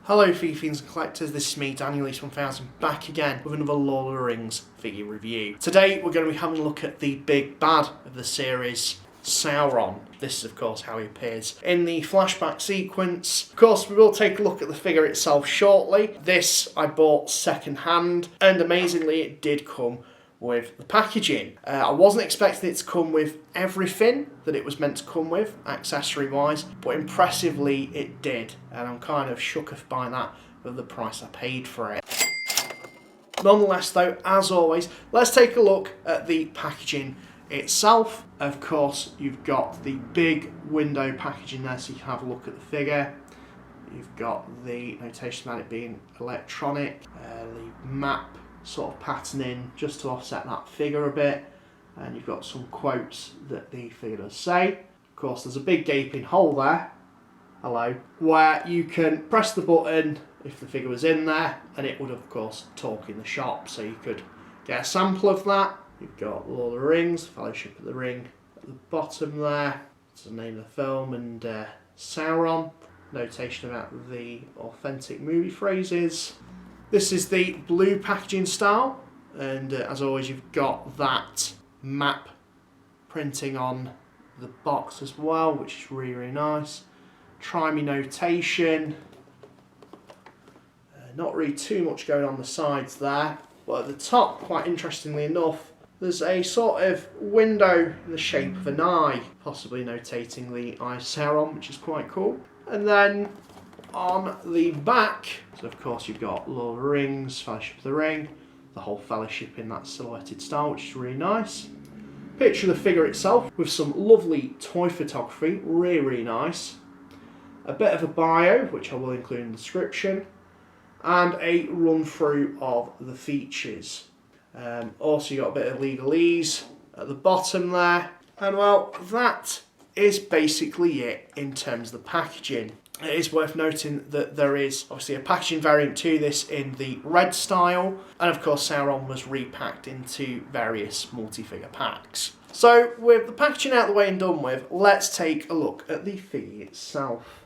Hello FIGGIE fiends and collectors, this is me, Daniel East 1000, back again with another Lord of the Rings figure review. Today we're going to be having a look at the big bad of the series, Sauron. This is of course how he appears in the flashback sequence. Of course we will take a look at the figure itself shortly. This I bought second hand and amazingly it did come with the packaging. I wasn't expecting it to come with everything that it was meant to come with, accessory wise, but impressively it did, and I'm kind of shook by that with the price I paid for it. Nonetheless though, as always, let's take a look at the packaging itself. Of course you've got the big window packaging there so you can have a look at the figure. You've got the notation about it being electronic, the map sort of patterning just to offset that figure a bit, and you've got some quotes that the figure does say. Of course there's a big gaping hole there, hello, where you can press the button if the figure was in there and it would of course talk in the shop, so you could get a sample of that. You've got Lord of the Rings, Fellowship of the Ring at the bottom there, it's the name of the film, and Sauron, notation about the authentic movie phrases. This is the blue packaging style, and as always you've got that map printing on the box as well, which is really, really nice. Try me notation, not really too much going on the sides there, but at the top, quite interestingly enough, there's a sort of window in the shape of an eye, possibly notating the eye of Sauron, which is quite cool. And then on the back, so of course you've got Lord of the Rings, Fellowship of the Ring, the whole fellowship in that silhouetted style, which is really nice. Picture of the figure itself with some lovely toy photography, really, really nice. A bit of a bio, which I will include in the description, and a run through of the features. Also you got a bit of legalese at the bottom there, and well, that is basically it in terms of the packaging. It is worth noting that there is obviously a packaging variant to this in the red style, and of course Sauron was repacked into various multi-figure packs. So with the packaging out of the way and done with, let's take a look at the figure itself.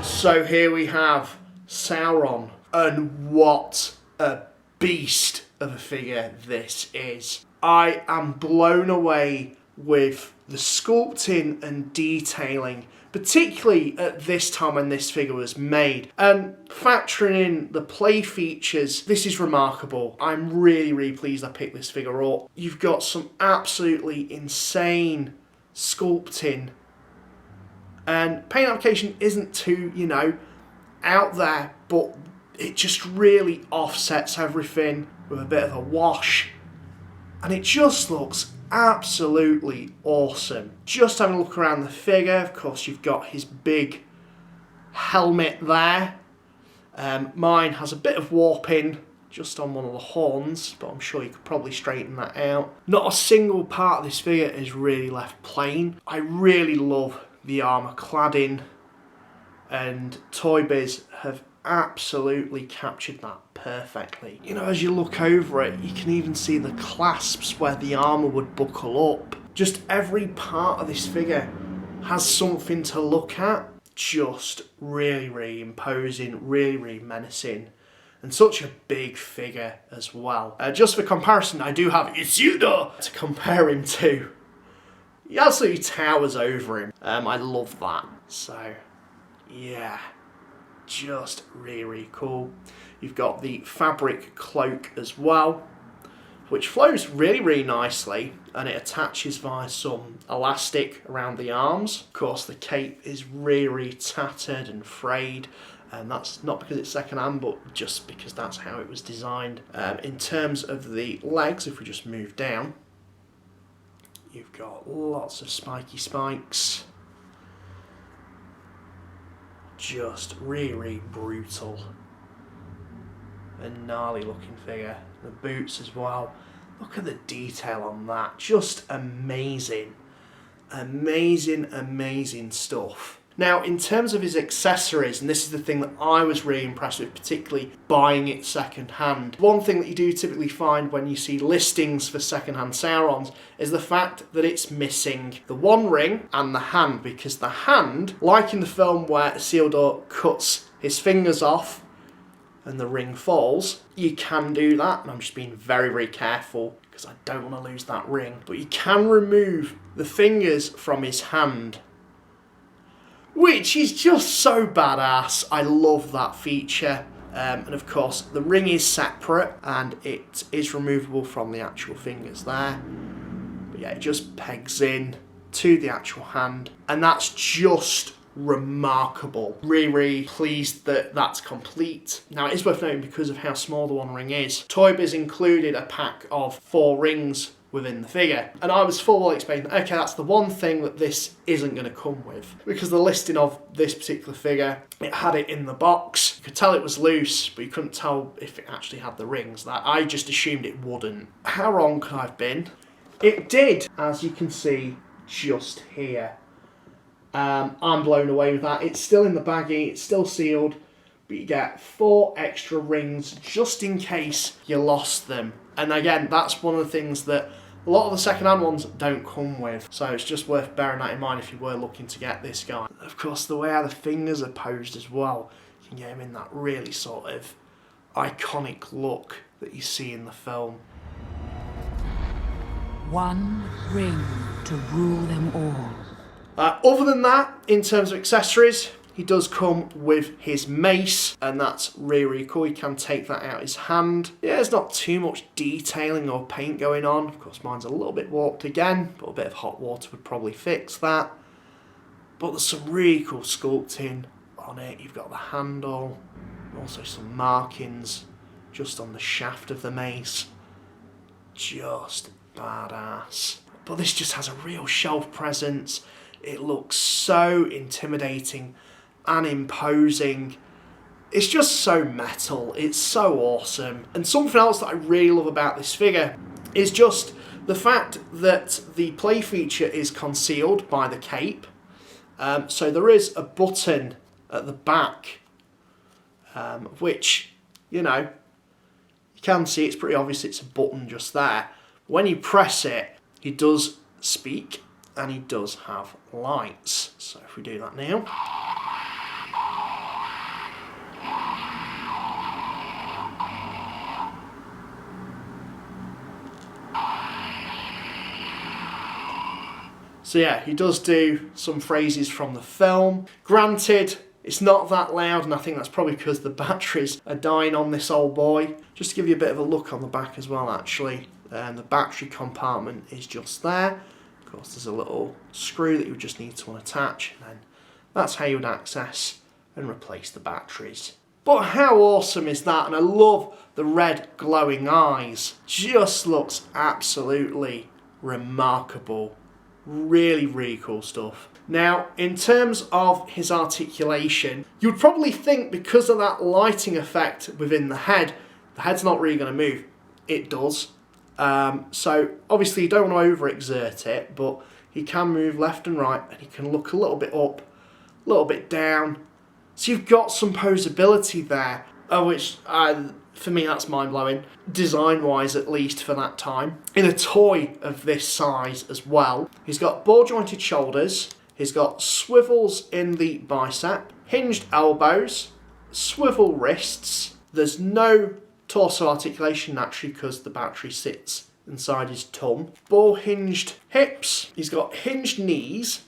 So here we have Sauron, and what a beast of a figure this is. I am blown away with the sculpting and detailing, particularly at this time when this figure was made. And factoring in the play features, this is remarkable. I'm really, really pleased I picked this figure up. You've got some absolutely insane sculpting, and paint application isn't too, out there, but it just really offsets everything with a bit of a wash, and it just looks absolutely awesome. Just having a look around the figure, of course you've got his big helmet there. Mine has a bit of warping just on one of the horns, but I'm sure you could probably straighten that out. Not a single part of this figure is really left plain. I really love the armour cladding, and Toybiz have absolutely captured that perfectly. As you look over it, you can even see the clasps where the armour would buckle up. Just every part of this figure has something to look at. Just really, really imposing, really, really menacing, and such a big figure as well. Just for comparison, I do have Isildur to compare him to. He absolutely towers over him. I love that. So, yeah, just really, really cool. You've got the fabric cloak as well, which flows really, really nicely, and it attaches via some elastic around the arms. Of course, the cape is really, really tattered and frayed, and that's not because it's second-hand, but just because that's how it was designed. In terms of the legs, if we just move down, you've got lots of spiky spikes. Just really, really brutal and gnarly looking figure. The boots as well. Look at the detail on that. Just amazing. Amazing, amazing stuff. Now, in terms of his accessories, and this is the thing that I was really impressed with, particularly buying it second hand. One thing that you do typically find when you see listings for second hand Saurons is the fact that it's missing the one ring and the hand, because the hand, like in the film where Isildur cuts his fingers off and the ring falls, you can do that, and I'm just being very, very careful because I don't want to lose that ring. But you can remove the fingers from his hand, which is just so badass. I love that feature. And of course, the ring is separate and it is removable from the actual fingers there. But yeah, it just pegs in to the actual hand, and that's just remarkable. Really, really pleased that that's complete. Now, it is worth noting, because of how small the one ring is, Toybiz included a pack of 4 rings within the figure, and I was full well expecting, okay, that's the one thing that this isn't going to come with, because the listing of this particular figure, it had it in the box. You could tell it was loose, but you couldn't tell if it actually had the rings. That I just assumed it wouldn't. How wrong could I have been? It did, as you can see just here. I'm blown away with that. It's still in the baggie, it's still sealed, but you get 4 extra rings just in case you lost them. And again, that's one of the things that a lot of the second-hand ones don't come with. So it's just worth bearing that in mind if you were looking to get this guy. Of course, the way how the fingers are posed as well, you can get him in that really sort of iconic look that you see in the film. One ring to rule them all. Other than that, in terms of accessories, he does come with his mace, and that's really, really cool. You can take that out his hand. Yeah, there's not too much detailing or paint going on. Of course, mine's a little bit warped again, but a bit of hot water would probably fix that. But there's some really cool sculpting on it. You've got the handle, also some markings just on the shaft of the mace. Just badass. But this just has a real shelf presence. It looks so intimidating and imposing. It's just so metal. It's so awesome. And something else that I really love about this figure is just the fact that the play feature is concealed by the cape. So there is a button at the back, which, you know, you can see it's pretty obvious it's a button just there. When you press it, he does speak, and he does have lights. So if we do that now. So yeah, he does do some phrases from the film. Granted, it's not that loud, and I think that's probably because the batteries are dying on this old boy. Just to give you a bit of a look on the back as well, actually. The battery compartment is just there. Of course, there's a little screw that you would just need to attach, and then that's how you would access and replace the batteries. But how awesome is that? And I love the red glowing eyes. Just looks absolutely remarkable. Really, really cool stuff. Now, in terms of his articulation, you would probably think because of that lighting effect within the head's not really going to move. It does. So obviously you don't want to overexert it, but he can move left and right, and he can look a little bit up, a little bit down. So you've got some posability there, which for me that's mind-blowing, design-wise at least for that time. In a toy of this size as well. He's got ball-jointed shoulders, he's got swivels in the bicep, hinged elbows, swivel wrists. There's no torso articulation naturally because the battery sits inside his tum. Ball hinged hips, he's got hinged knees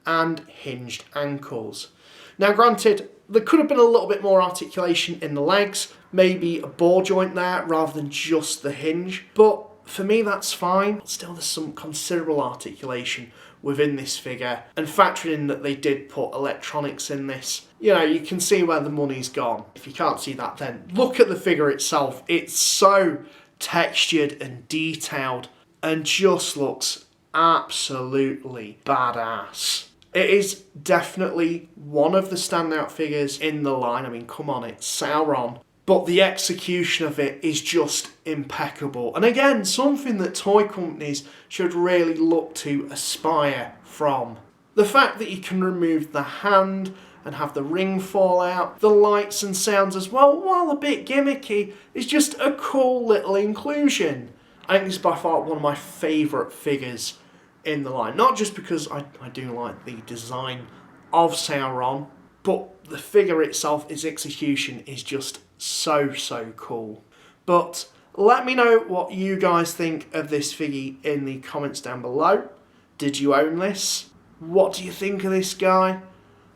and hinged ankles. Now granted, there could have been a little bit more articulation in the legs, maybe a ball joint there rather than just the hinge, but for me that's fine. Still, there's some considerable articulation within this figure, and factoring in that they did put electronics in this, you know, you can see where the money's gone. If you can't see that, then look at the figure itself. It's so textured and detailed and just looks absolutely badass. It is definitely one of the standout figures in the line. I mean, come on, it's Sauron. But the execution of it is just impeccable. And again, something that toy companies should really look to aspire from. The fact that you can remove the hand and have the ring fall out, the lights and sounds as well, while a bit gimmicky, is just a cool little inclusion. I think this is by far one of my favourite figures in the line. Not just because I do like the design of Sauron, but the figure itself, its execution is just so cool. But let me know what you guys think of this figgy in the comments down below. Did you own this? What do you think of this guy?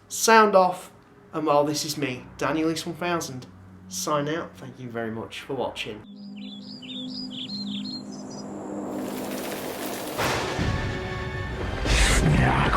Sound off, and well, this is me, Daniel1000, sign out. Thank you very much for watching. Snack